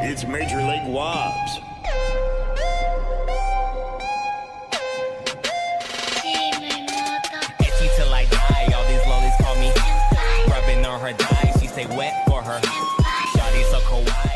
It's Major League Wobbs. Itchy till I die, all these lollies call me. Rubbing on her thighs, she say wet for her. Shawty so kawaii.